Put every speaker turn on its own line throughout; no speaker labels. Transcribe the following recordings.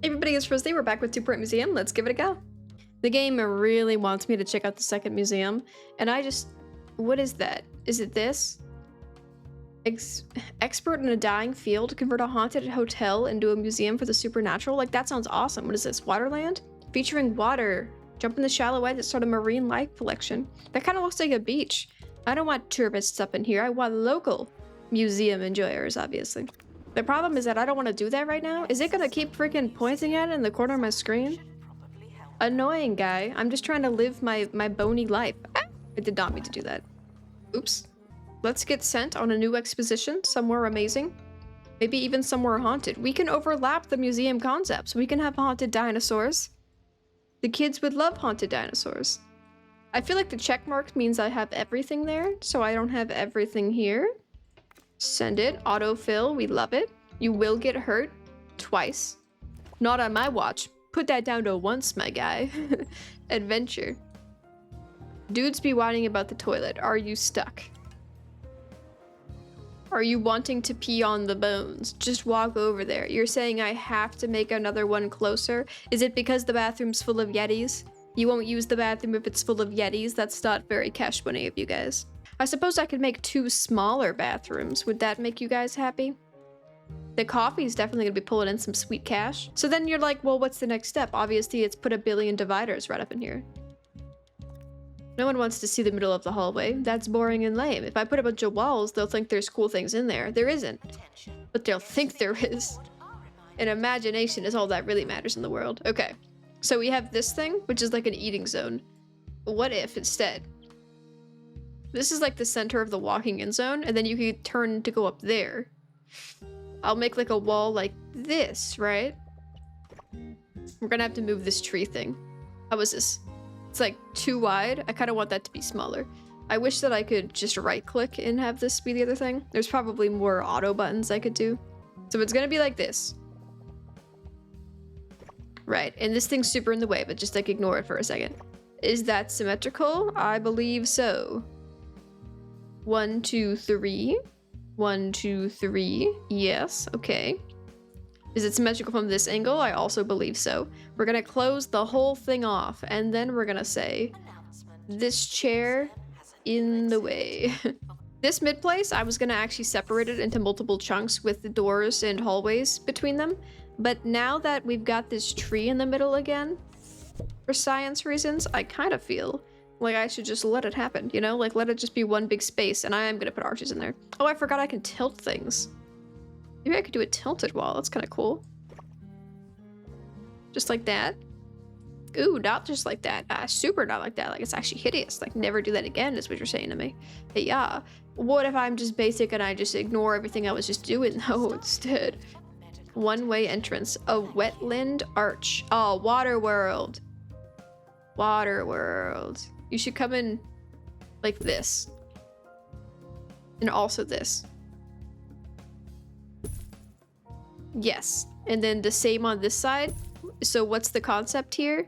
Hey everybody, it's Rose. We're back with Two Point Museum. Let's give it a go. The game really wants me to check out the second museum, and I just... What is that? Is it this? Expert in a dying field, convert a haunted hotel into a museum for the supernatural? Like, that sounds awesome. What is this? Waterland? Featuring water. Jump in the shallow end and start a marine life collection. That kind of looks like a beach. I don't want tourists up in here. I want local museum enjoyers, obviously. The problem is that I don't want to do that right now. Is it gonna keep freaking pointing at it in the corner of my screen? Annoying guy. I'm just trying to live my bony life. Ah, I did not mean to do that. Oops. Let's get sent on a new exposition somewhere amazing. Maybe even somewhere haunted. We can overlap the museum concepts. We can have haunted dinosaurs. The kids would love haunted dinosaurs. I feel like the check mark means I have everything there, so I don't have everything here. Send it. Autofill. We love it. You will get hurt. Twice. Not on my watch. Put that down to once, my guy. Adventure. Dudes be whining about the toilet. Are you stuck? Are you wanting to pee on the bones? Just walk over there. You're saying I have to make another one closer? Is it because the bathroom's full of Yetis? You won't use the bathroom if it's full of Yetis? That's not very cash money of you guys. I suppose I could make 2 smaller bathrooms. Would that make you guys happy? The coffee's definitely gonna be pulling in some sweet cash. So then you're like, well, what's the next step? Obviously, it's put a billion dividers right up in here. No one wants to see the middle of the hallway. That's boring and lame. If I put a bunch of walls, they'll think there's cool things in there. There isn't. But they'll think there is. And imagination is all that really matters in the world. Okay. So we have this thing, which is like an eating zone. What if instead... This is like the center of the walking in zone, and then you can turn to go up there. I'll make like a wall like this, right? We're gonna have to move this tree thing. How is this? It's like too wide. I kind of want that to be smaller. I wish that I could just right click and have this be the other thing. There's probably more auto buttons I could do. So it's gonna be like this. Right, and this thing's super in the way, but just like ignore it for a second. Is that symmetrical? I believe so. 1, 2, 3. 1, 2, 3. Yes, okay. Is it symmetrical from this angle? I also believe so. We're gonna close the whole thing off, and then we're gonna say, this chair in the way. This mid place, I was gonna actually separate it into multiple chunks with the doors and hallways between them. But now that we've got this tree in the middle again, for science reasons, I kind of feel like I should just let it happen, you know? Like, let it just be one big space, and I am gonna put arches in there. Oh, I forgot I can tilt things. Maybe I could do a tilted wall. That's kind of cool. Just like that. Ooh, not just like that. Super not like that. Like, it's actually hideous. Like, never do that again is what you're saying to me. Hey, yeah. What if I'm just basic and I just ignore everything I was just doing, though, instead? One-way entrance. A wetland arch. Oh, water world. Water world. You should come in like this. And also this. Yes. And then the same on this side. So what's the concept here?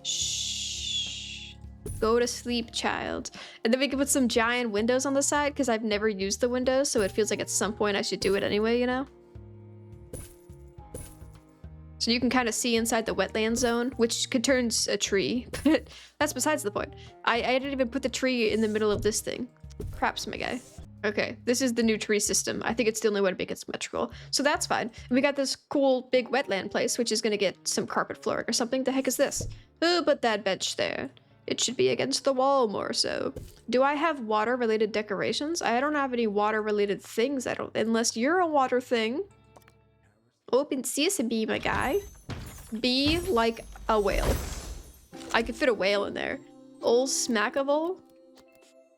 Shh. Go to sleep, child. And then we can put some giant windows on the side because I've never used the windows, so it feels like at some point I should do it anyway, you know? So you can kind of see inside the wetland zone, which could turn a tree, but that's besides the point. I didn't even put the tree in the middle of this thing. Craps, my guy. Okay, this is the new tree system. I think it's the only way to make it symmetrical. So that's fine. We got this cool big wetland place, which is gonna get some carpet flooring or something. The heck is this? Who put that bench there? It should be against the wall more so. Do I have water-related decorations? I don't have any water-related things, unless you're a water thing. Open sesame, my guy. Be like a whale. I could fit a whale in there. Old Smackable.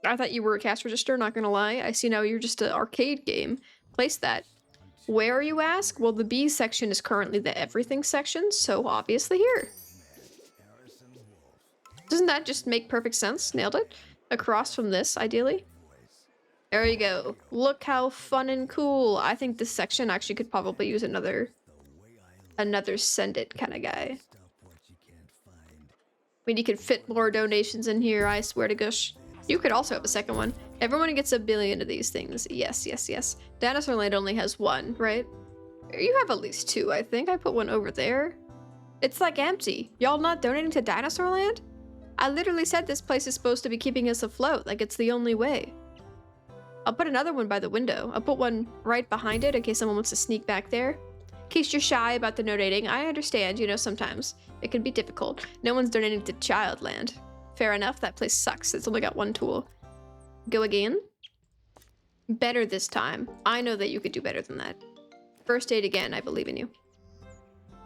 I thought you were a cash register, not gonna lie. I see now you're just an arcade game. Place that. Where, you ask? Well, the B section is currently the everything section, so obviously here. Doesn't that just make perfect sense? Nailed it. Across from this, ideally. There you go. Look how fun and cool. I think this section actually could probably use another send it kind of guy. I mean, you could fit more donations in here, I swear to gosh. You could also have a second one. Everyone gets a billion of these things. Yes, yes, yes. Dinosaur Land only has one, right? You have at least 2, I think. I put one over there. It's like empty. Y'all not donating to Dinosaur Land? I literally said this place is supposed to be keeping us afloat, like it's the only way. I'll put another one by the window. I'll put one right behind it in case someone wants to sneak back there. In case you're shy about the donating, I understand, you know, sometimes it can be difficult. No one's donating to Childland. Fair enough, that place sucks. It's only got 1 tool. Go again? Better this time. I know that you could do better than that. First aid again, I believe in you.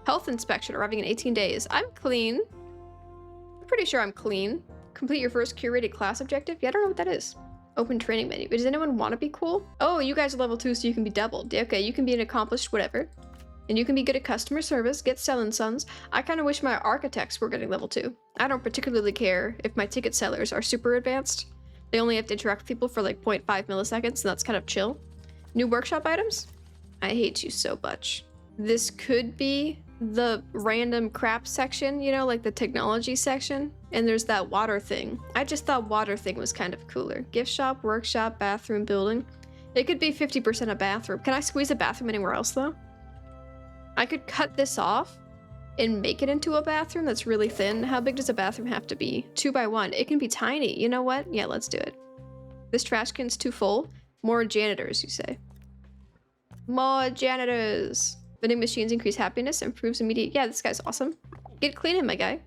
Health inspection arriving in 18 days. I'm clean. I'm pretty sure I'm clean. Complete your first curated class objective? Yeah, I don't know what that is. Open training menu. Does anyone want to be cool? Oh, you guys are level 2, so you can be doubled. Okay, you can be an accomplished whatever. And you can be good at customer service, get selling sons. I kind of wish my architects were getting level 2. I don't particularly care if my ticket sellers are super advanced. They only have to interact with people for like 0.5 milliseconds, and that's kind of chill. New workshop items? I hate you so much. This could be the random crap section, you know, like the technology section. And there's that water thing. I just thought water thing was kind of cooler. Gift shop, workshop, bathroom, building. It could be 50% a bathroom. Can I squeeze a bathroom anywhere else though? I could cut this off and make it into a bathroom that's really thin. How big does a bathroom have to be? 2 by 1. It can be tiny. You know what? Yeah, let's do it. This trash can's too full. More janitors, you say. More janitors. Vending machines increase happiness, improves immediate. Yeah, this guy's awesome. Get cleaning, my guy.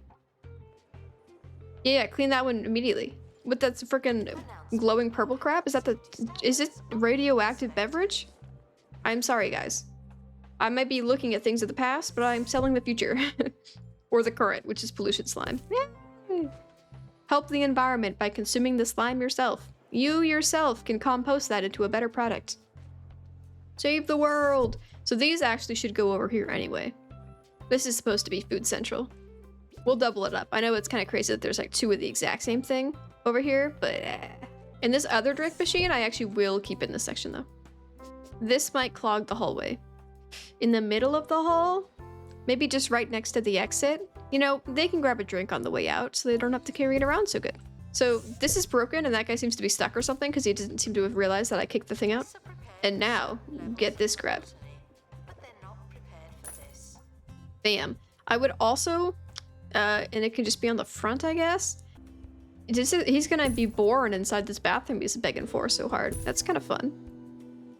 Yeah, clean that one immediately. With that freaking glowing purple crap? Is it radioactive beverage? I'm sorry, guys. I might be looking at things of the past, but I'm selling the future. Or the current, which is pollution slime. Yay! Help the environment by consuming the slime yourself. You yourself can compost that into a better product. Save the world! So these actually should go over here anyway. This is supposed to be Food Central. We'll double it up. I know it's kind of crazy that there's like 2 of the exact same thing over here, but And this other drink machine, I actually will keep in this section though. This might clog the hallway. In the middle of the hall, maybe just right next to the exit. You know, they can grab a drink on the way out so they don't have to carry it around so good. So this is broken and that guy seems to be stuck or something because he doesn't seem to have realized that I kicked the thing out. And now, get this grab. Bam. I would also, and it can just be on the front, I guess. He's gonna be born inside this bathroom he's begging for so hard. That's kind of fun.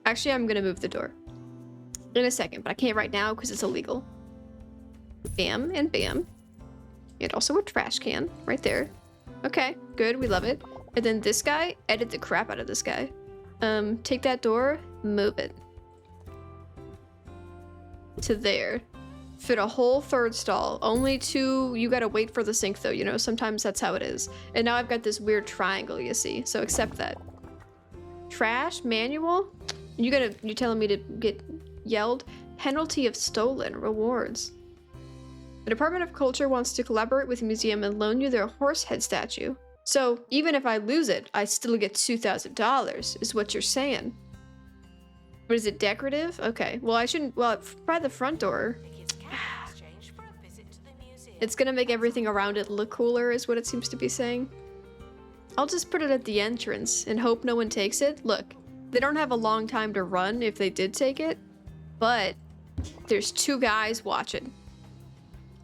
Actually, I'm gonna move the door in a second, but I can't right now because it's illegal. Bam and bam. And also a trash can right there. Okay, good, we love it. And then this guy, edit the crap out of this guy. Take that door, move it. To there. Fit a whole 3rd stall. Only 2, you gotta wait for the sink though, you know, sometimes that's how it is. And now I've got this weird triangle, you see, so accept that. Trash, manual? You're telling me to get yelled? Penalty of stolen, rewards. The Department of Culture wants to collaborate with the museum and loan you their horse head statue. So even if I lose it, I still get $2,000, is what you're saying. But is it decorative? Okay, well I shouldn't, well, by the front door. It's gonna make everything around it look cooler, is what it seems to be saying. I'll just put it at the entrance and hope no one takes it. Look, they don't have a long time to run if they did take it, but there's 2 guys watching.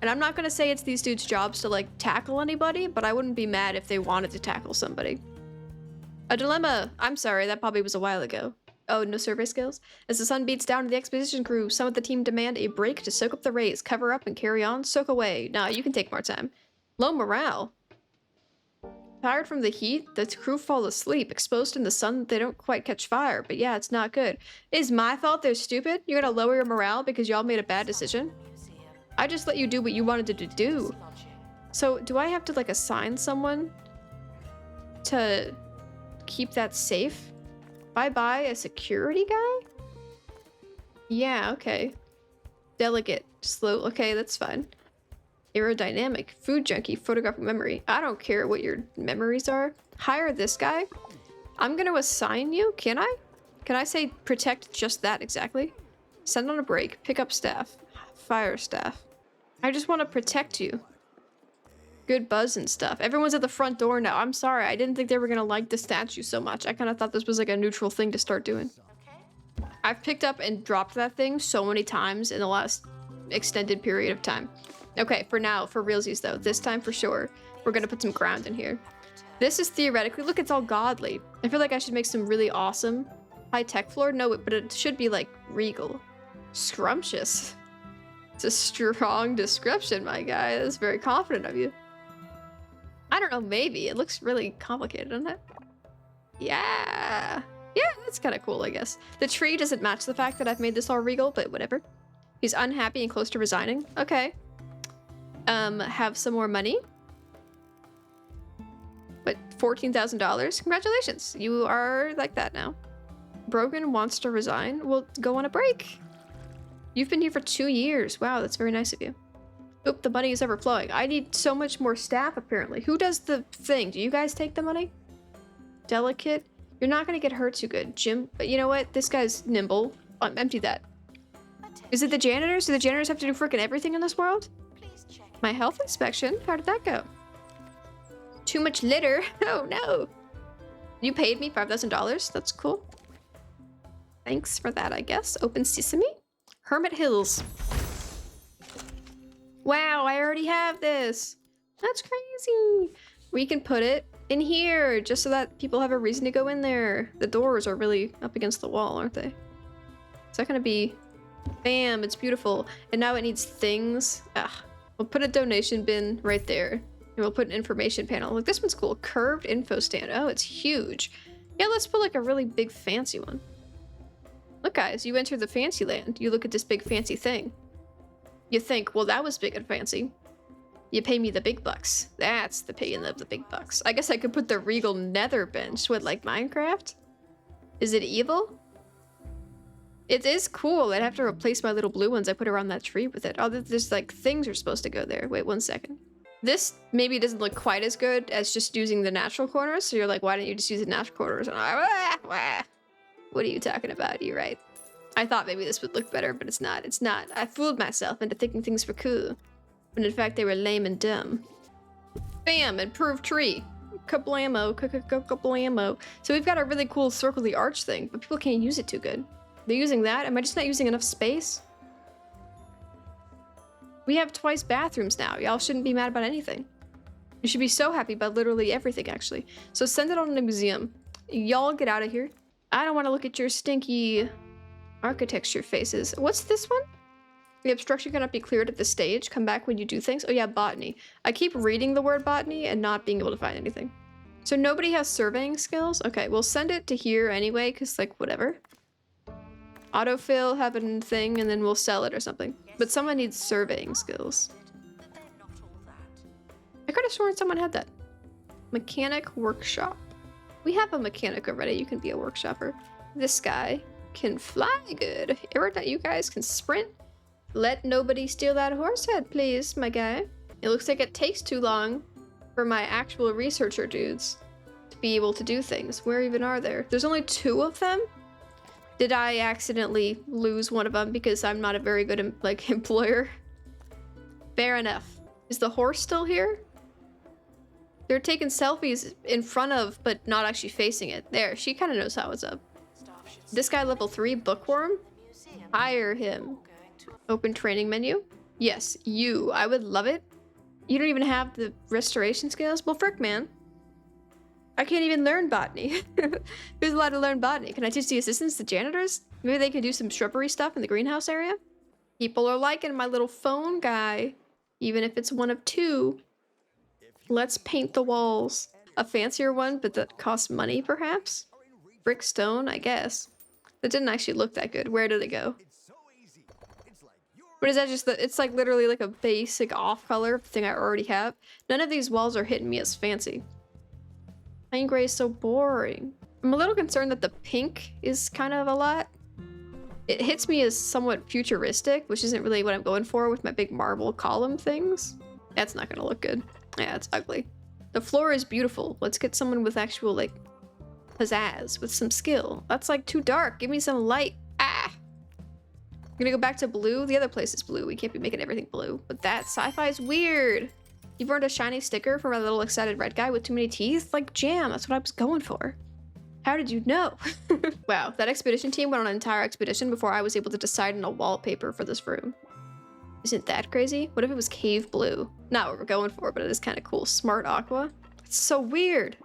And I'm not gonna say it's these dudes' jobs to like tackle anybody, but I wouldn't be mad if they wanted to tackle somebody. A dilemma. I'm sorry, that probably was a while ago. Oh, no survey skills? As the sun beats down to the expedition crew, some of the team demand a break to soak up the rays, cover up and carry on, soak away. Nah, you can take more time. Low morale. Tired from the heat, the crew fall asleep, exposed in the sun, they don't quite catch fire, but yeah, it's not good. It's my fault they're stupid? You're gonna lower your morale because y'all made a bad decision? I just let you do what you wanted to do. So, do I have to like assign someone to keep that safe? Bye-bye, a security guy? Yeah, okay. Delegate, slow, okay, that's fine. Aerodynamic, food junkie, photographic memory. I don't care what your memories are. Hire this guy. I'm gonna assign you, can I? Can I say protect just that exactly? Send on a break, pick up staff, fire staff. I just want to protect you. Good buzz and stuff. Everyone's at the front door now. I'm sorry, I didn't think they were gonna like the statue so much. I kind of thought this was like a neutral thing to start doing. I've picked up and dropped that thing so many times in the last extended period of time. Okay, for now, for realsies though, this time for sure, we're gonna put some ground in here. This is theoretically, look, it's all godly. I feel like I should make some really awesome high-tech floor. No, but it should be like regal. Scrumptious. It's a strong description, my guy. That's very confident of you. I don't know, maybe. It looks really complicated, doesn't it? Yeah. Yeah, that's kind of cool, I guess. The tree doesn't match the fact that I've made this all regal, but whatever. He's unhappy and close to resigning. Okay. Have some more money. But $14,000. Congratulations. You are like that now. Brogan wants to resign. Well, go on a break. You've been here for 2 years. Wow, that's very nice of you. Oop, the money is overflowing. I need so much more staff, apparently. Who does the thing? Do you guys take the money? Delicate. You're not going to get hurt too good. Jim, but you know what? This guy's nimble. Empty that. Is it the janitors? Do the janitors have to do frickin' everything in this world? My health inspection? How did that go? Too much litter? Oh no. You paid me $5,000. That's cool. Thanks for that, I guess. Open sesame? Hermit Hills. Wow, I already have this. That's crazy. We can put it in here just so that people have a reason to go in there. The doors are really up against the wall, aren't they? Is that gonna be... Bam, it's beautiful. And now it needs things. Ah, we'll put a donation bin right there. And we'll put an information panel. Look, this one's cool. Curved info stand. Oh, it's huge. Yeah, let's put like a really big fancy one. Look, guys, you enter the fancy land. You look at this big fancy thing. You think, well, that was big and fancy. You pay me the big bucks. That's the paying of the big bucks. I guess I could put the regal nether bench with like Minecraft. Is it evil? It is cool. I'd have to replace my little blue ones I put around that tree with it. Oh, there's like things are supposed to go there. Wait 1 second. This maybe doesn't look quite as good as just using the natural corners. So you're like, why don't you just use the natural corners? And I'm like, what are you talking about? You're right. I thought maybe this would look better, but it's not. It's not. I fooled myself into thinking things were cool. When in fact they were lame and dumb. Bam! Improved tree. Kablamo. Kablamo. So we've got a really cool circly arch thing, but people can't use it too good. They're using that? Am I just not using enough space? We have twice bathrooms now. Y'all shouldn't be mad about anything. You should be so happy about literally everything, actually. So send it on to the museum. Y'all get out of here. I don't want to look at your stinky architecture faces. What's this one? The obstruction cannot be cleared at the stage. Come back when you do things. Oh yeah, botany. I keep reading the word botany and not being able to find anything. So nobody has surveying skills? Okay, we'll send it to here anyway, because like, whatever. Autofill, have a thing, and then we'll sell it or something. But someone needs surveying skills. I could have sworn someone had that. Mechanic workshop. We have a mechanic already. You can be a workshopper. This guy can fly good. You guys can sprint. Let nobody steal that horse head, please, my guy. It looks like it takes too long for my actual researcher dudes to be able to do things. Where even are there? There's only 2 of them? Did I accidentally lose one of them because I'm not a very good employer? Fair enough. Is the horse still here? They're taking selfies in front of, but not actually facing it. There, she kind of knows how it's up. This guy level 3, bookworm? Hire him. Open training menu? Yes, you. I would love it. You don't even have the restoration skills? Well, frick, man. I can't even learn botany. Who's allowed to learn botany? Can I teach the assistants, the janitors? Maybe they can do some shrubbery stuff in the greenhouse area? People are liking my little phone guy, even if it's one of 2. Let's paint the walls. A fancier one, but that costs money, perhaps? Brick stone, I guess. That didn't actually look that good. Where did it go? What is that? Just it's like literally like a basic off color thing I already have. None of these walls are hitting me as fancy. Plain gray is so boring. I'm a little concerned that the pink is kind of a lot. It hits me as somewhat futuristic, which isn't really what I'm going for with my big marble column things. That's not gonna look good. Yeah, it's ugly. The floor is beautiful. Let's get someone with actual like pizzazz, with some skill. That's like too dark. Give me some light. Ah! I'm gonna go back to blue. The other place is blue. We can't be making everything blue. But that sci-fi is weird. You've earned a shiny sticker from a little excited red guy with too many teeth? Like jam, that's what I was going for. How did you know? Wow, that expedition team went on an entire expedition before I was able to decide on a wallpaper for this room. Isn't that crazy? What if it was cave blue? Not what we're going for, but it is kind of cool. Smart aqua. It's so weird.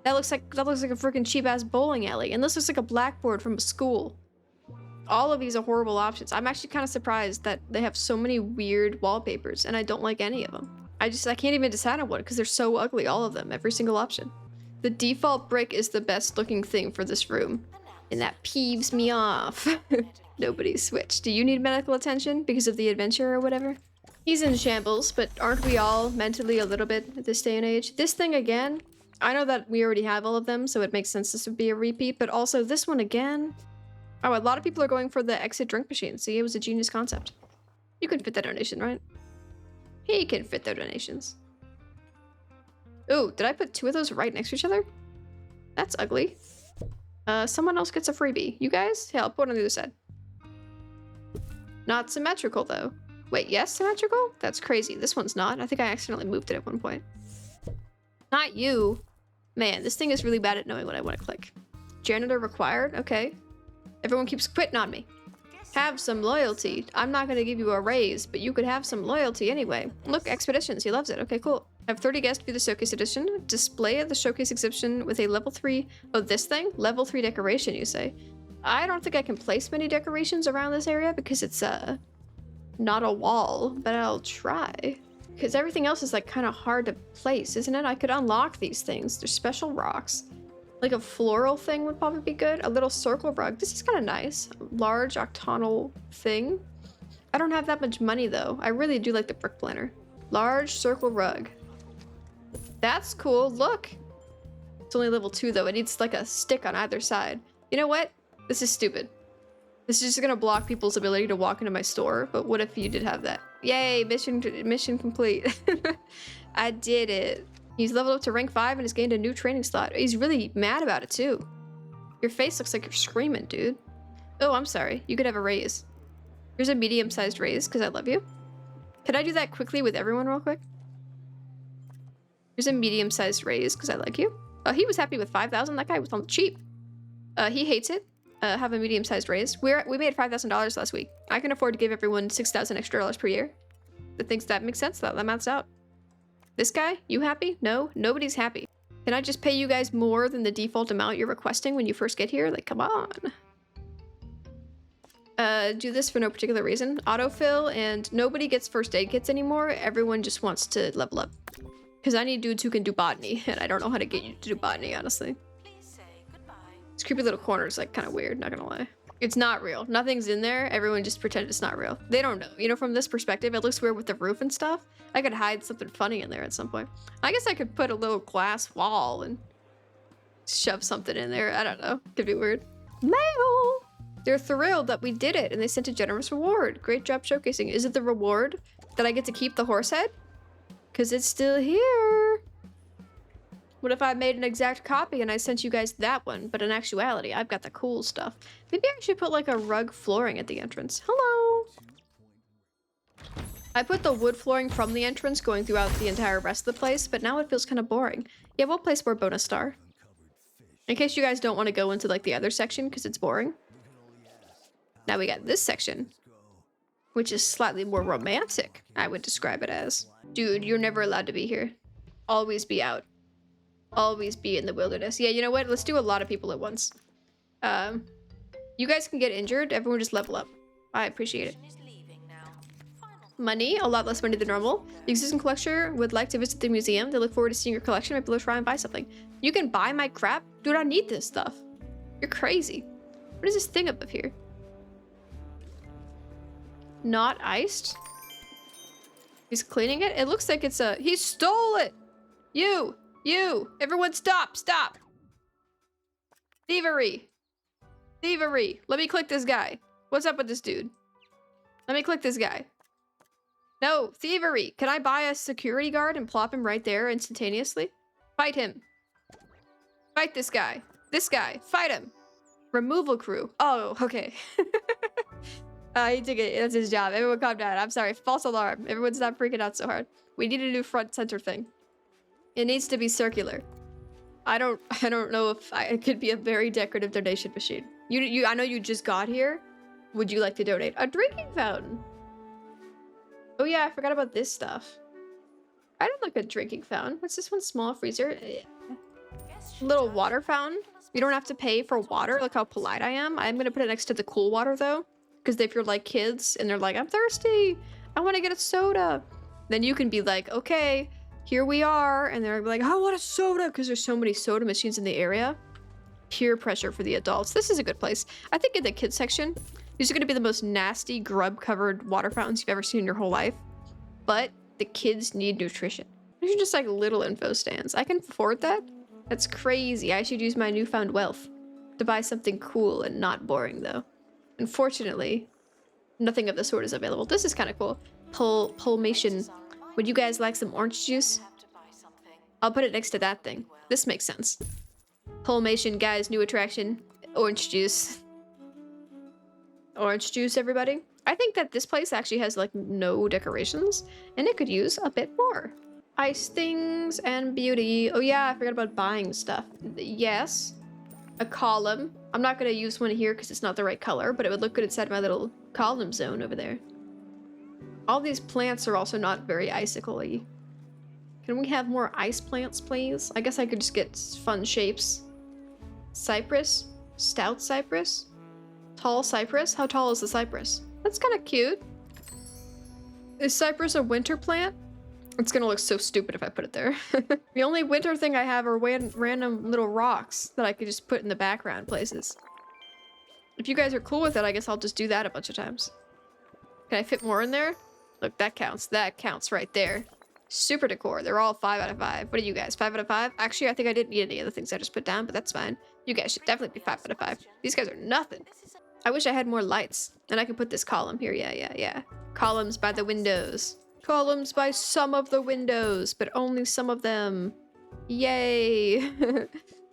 That looks like a freaking cheap ass bowling alley, and this looks like a blackboard from a school. All of these are horrible options. I'm actually kind of surprised that they have so many weird wallpapers, and I don't like any of them. I can't even decide on one because they're so ugly, all of them, every single option. The default brick is the best looking thing for this room, and that peeves me off. Nobody switched. Do you need medical attention because of the adventure or whatever? He's in shambles, but aren't we all mentally a little bit at this day and age? This thing again, I know that we already have all of them, so it makes sense this would be a repeat, but also this one again. Oh, a lot of people are going for the exit drink machine. See, it was a genius concept. You can fit that donation, right? He can fit their donations. Ooh, did I put two of those right next to each other? That's ugly. Someone else gets a freebie. You guys? Yeah, I'll put it on the other side. Not symmetrical, though. Wait, yes, symmetrical? That's crazy. This one's not. I think I accidentally moved it at one point. Not you. Man, this thing is really bad at knowing what I want to click. Janitor required? Okay. Everyone keeps quitting on me. Have some loyalty. I'm not going to give you a raise, but you could have some loyalty anyway. Look, Expeditions. He loves it. Okay, cool. I have 30 guests view the showcase edition. Display the showcase exhibition with a level 3... Oh, this thing? Level 3 decoration, you say? I don't think I can place many decorations around this area because it's, not a wall, but I'll try. Because everything else is, like, kind of hard to place, isn't it? I could unlock these things. They're special rocks. Like a floral thing would probably be good. A little circle rug. This is kind of nice. A large octagonal thing. I don't have that much money, though. I really do like the brick planner. Large circle rug. That's cool. Look. It's only level 2, though. It needs, like, a stick on either side. You know what? This is stupid. This is just gonna block people's ability to walk into my store, but what if you did have that? Yay, mission complete. I did it. He's leveled up to rank 5 and has gained a new training slot. He's really mad about it too. Your face looks like you're screaming, dude. Oh, I'm sorry. You could have a raise. Here's a medium-sized raise, because I love you. Can I do that quickly with everyone real quick? Here's a medium-sized raise, because I like you. Oh, he was happy with 5,000. That guy was on the cheap. He hates it. Have a medium-sized raise. We made $5,000 last week. I can afford to give everyone $6,000 extra per year. I think that makes sense. That maths out. This guy, you happy? No, nobody's happy. Can I just pay you guys more than the default amount you're requesting when you first get here? Like, come on. Do this for no particular reason. Autofill, and nobody gets first aid kits anymore. Everyone just wants to level up. Because I need dudes who can do botany, and I don't know how to get you to do botany, honestly. This creepy little corner is like kind of weird, not gonna lie. It's not real. Nothing's in there. Everyone just pretended it's not real. They don't know. You know, from this perspective, it looks weird with the roof and stuff. I could hide something funny in there at some point. I guess I could put a little glass wall and shove something in there. I don't know. Could be weird. Mail! They're thrilled that we did it and they sent a generous reward. Great job showcasing. Is it the reward that I get to keep the horse head? Because it's still here. What if I made an exact copy and I sent you guys that one, but in actuality, I've got the cool stuff. Maybe I should put like a rug flooring at the entrance. Hello! I put the wood flooring from the entrance going throughout the entire rest of the place, but now it feels kind of boring. Yeah, we'll place more bonus star. In case you guys don't want to go into like the other section because it's boring. Now we got this section, which is slightly more romantic, I would describe it as. Dude, you're never allowed to be here. Always be out. Always be in the wilderness. Yeah, you know what? Let's do a lot of people at once. You guys can get injured. Everyone just level up. I appreciate it. Money, a lot less money than normal. The existing collector would like to visit the museum. They look forward to seeing your collection. Maybe they'll try and buy something. You can buy my crap? Dude, I need this stuff. You're crazy. What is this thing up here? Not iced? He's cleaning it? It looks like it's a... He stole it! You! Everyone stop! Thievery! Let me click this guy. What's up with this dude? Let me click this guy. No, thievery! Can I buy a security guard and plop him right there instantaneously? Fight him. Fight this guy. Fight him. Removal crew. Oh, okay. He took it. That's his job. Everyone calm down. I'm sorry. False alarm. Everyone stop freaking out so hard. We need a new front center thing. It needs to be circular. I don't know if it could be a very decorative donation machine. I know you just got here. Would you like to donate a drinking fountain? Oh yeah, I forgot about this stuff. I don't like a drinking fountain. What's this one? Small freezer. Little water fountain. You don't have to pay for water. Look how polite I am. I'm gonna put it next to the cool water though, because if you're like kids and they're like, I'm thirsty, I want to get a soda, then you can be like, okay, here we are, and they're like, I want a soda, because there's so many soda machines in the area. Peer pressure for the adults. This is a good place. I think in the kids section, these are gonna be the most nasty grub-covered water fountains you've ever seen in your whole life, but the kids need nutrition. These are just like little info stands. I can afford that. That's crazy. I should use my newfound wealth to buy something cool and not boring though. Unfortunately, nothing of the sort is available. This is kind of cool. Pulmation. Would you guys like some orange juice? I'll put it next to that thing. This makes sense. Pulmation, guys, new attraction. Orange juice. Orange juice, everybody. I think that this place actually has like no decorations and it could use a bit more. Ice things and beauty. Oh yeah, I forgot about buying stuff. Yes. A column. I'm not gonna use one here because it's not the right color, but it would look good inside my little column zone over there. All these plants are also not very icicle-y. Can we have more ice plants, please? I guess I could just get fun shapes. Cypress? Stout cypress? Tall cypress? How tall is the cypress? That's kind of cute. Is cypress a winter plant? It's gonna look so stupid if I put it there. The only winter thing I have are random little rocks that I could just put in the background places. If you guys are cool with it, I guess I'll just do that a bunch of times. Can I fit more in there? Look, that counts. That counts right there. Super decor. They're all 5 out of 5. What are you guys? 5 out of 5? Actually, I think I didn't need any of the things I just put down, but that's fine. You guys should definitely be 5 out of 5. These guys are nothing. I wish I had more lights. And I could put this column here. Yeah. Columns by the windows. Columns by some of the windows, but only some of them. Yay!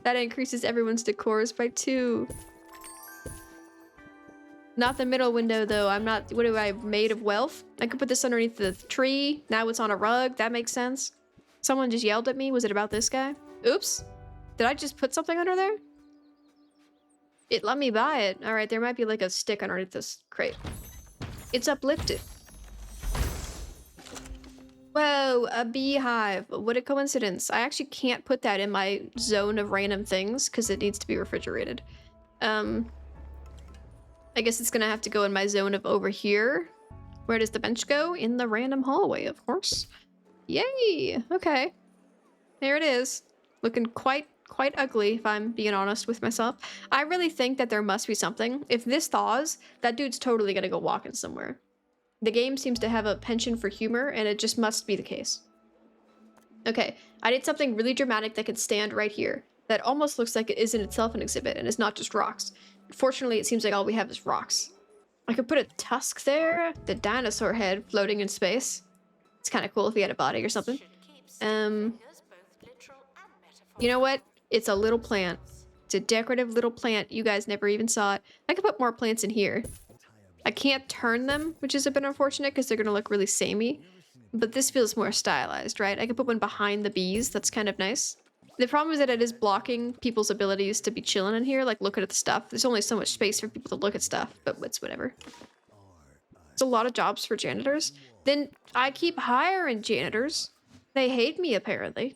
That increases everyone's decors by 2. Not the middle window though. I'm not, what am I, made of wealth? I could put this underneath the tree. Now it's on a rug. That makes sense. Someone just yelled at me. Was it about this guy? Oops. Did I just put something under there? It let me buy it. All right, there might be like a stick underneath this crate. It's uplifted. Whoa, a beehive. What a coincidence. I actually can't put that in my zone of random things because it needs to be refrigerated. I guess it's gonna have to go in my zone of over here. Where does the bench go? In the random hallway, of course. Yay! Okay. There it is. Looking quite ugly, if I'm being honest with myself. I really think that there must be something. If this thaws, that dude's totally gonna go walking somewhere. The game seems to have a penchant for humor, and it just must be the case. Okay, I need something really dramatic that can stand right here. That almost looks like it is in itself an exhibit, and it's not just rocks. Fortunately, it seems like all we have is rocks. I could put a tusk there, the dinosaur head floating in space. It's kind of cool if he had a body or something. You know what? It's a little plant. It's a decorative little plant. You guys never even saw it. I could put more plants in here. I can't turn them, which is a bit unfortunate because they're going to look really samey. But this feels more stylized, right? I could put one behind the bees. That's kind of nice. The problem is that it is blocking people's abilities to be chilling in here, like looking at the stuff. There's only so much space for people to look at stuff, but it's whatever. There's a lot of jobs for janitors. Then I keep hiring janitors. They hate me, apparently.